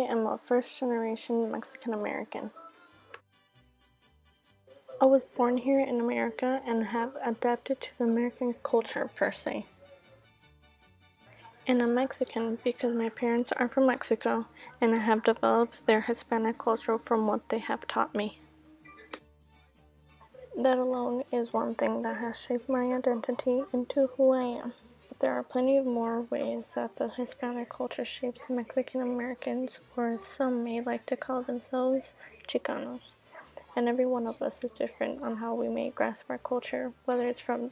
am a first-generation Mexican American. I was born here in America and have adapted to the American culture per se. And I'm Mexican because my parents are from Mexico and I have developed their Hispanic culture from what they have taught me. That alone is one thing that has shaped my identity into who I am. But there are plenty of more ways that the Hispanic culture shapes Mexican Americans, or some may like to call themselves Chicanos. And every one of us is different on how we may grasp our culture, whether it's from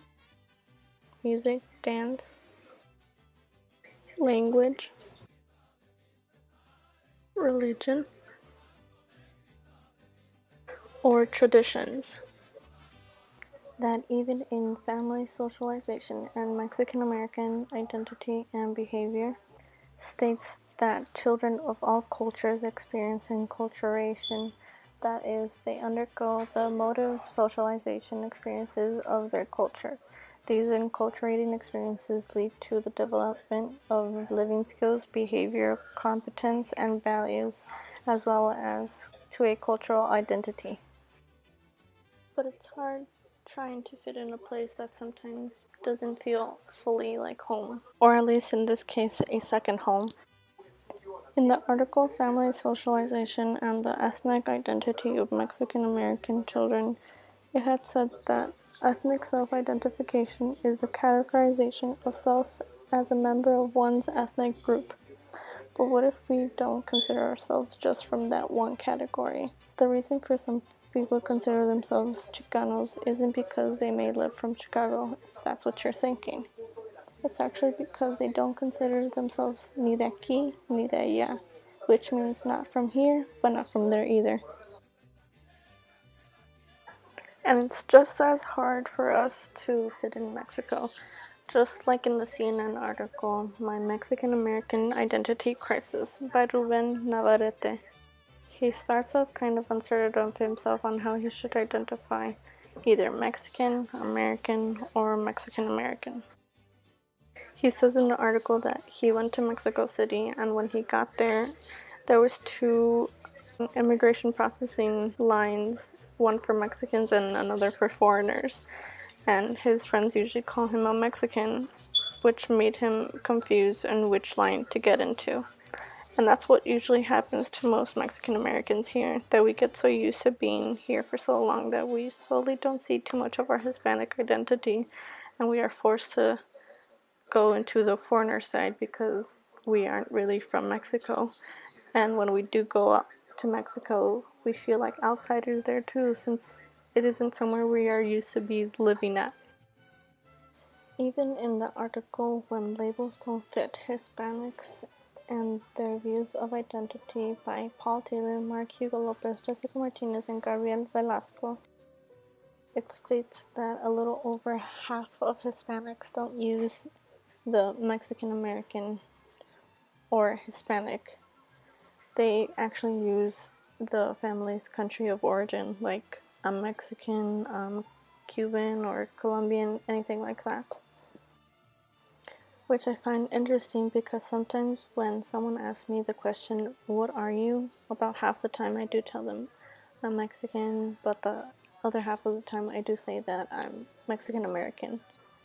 music, dance, language, religion, or traditions. That even in family socialization and Mexican American identity and behavior states that children of all cultures experience enculturation. That is, they undergo the motive socialization experiences of their culture. These enculturating experiences lead to the development of living skills, behavior, competence, and values, as well as to a cultural identity. But it's hard trying to fit in a place that sometimes doesn't feel fully like home, or at least in this case, a second home. In the article Family Socialization and the Ethnic Identity of Mexican American Children, it had said that ethnic self-identification is the categorization of self as a member of one's ethnic group. But what if we don't consider ourselves just from that one category? The reason for some people consider themselves Chicanos isn't because they may live from Chicago, if that's what you're thinking. It's actually because they don't consider themselves ni de aquí ni de allá, which means not from here, but not from there either. And it's just as hard for us to fit in Mexico. Just like in the CNN article, My Mexican American Identity Crisis by Ruben Navarrete. He starts off kind of uncertain of himself on how he should identify, either Mexican, American, or Mexican American. He says in the article that he went to Mexico City, and when he got there, there was two immigration processing lines, one for Mexicans and another for foreigners. And his friends usually call him a Mexican, which made him confused on which line to get into. And that's what usually happens to most Mexican Americans here, that we get so used to being here for so long that we slowly don't see too much of our Hispanic identity, and we are forced to go into the foreigner side because we aren't really from Mexico. And when we do go up to Mexico, we feel like outsiders there too, since it isn't somewhere we are used to be living at. Even in the article When Labels Don't Fit, Hispanics and Their Views of Identity by Paul Taylor, Mark Hugo Lopez, Jessica Martinez, and Gabriel Velasco, it states that a little over half of Hispanics don't use the Mexican American or Hispanic. They actually use the family's country of origin, like I'm Mexican, Cuban, or Colombian, anything like that. Which I find interesting because sometimes when someone asks me the question, what are you? About half the time I do tell them I'm Mexican, but the other half of the time I do say that I'm Mexican American.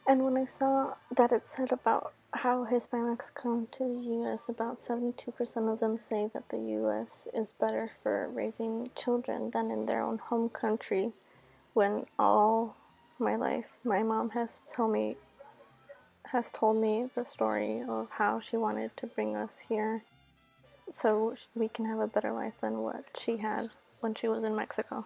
And when I saw that it said about how Hispanics come to the U.S., about 72% of them say that the U.S. is better for raising children than in their own home country, when all my life my mom has told me the story of how she wanted to bring us here so we can have a better life than what she had when she was in Mexico.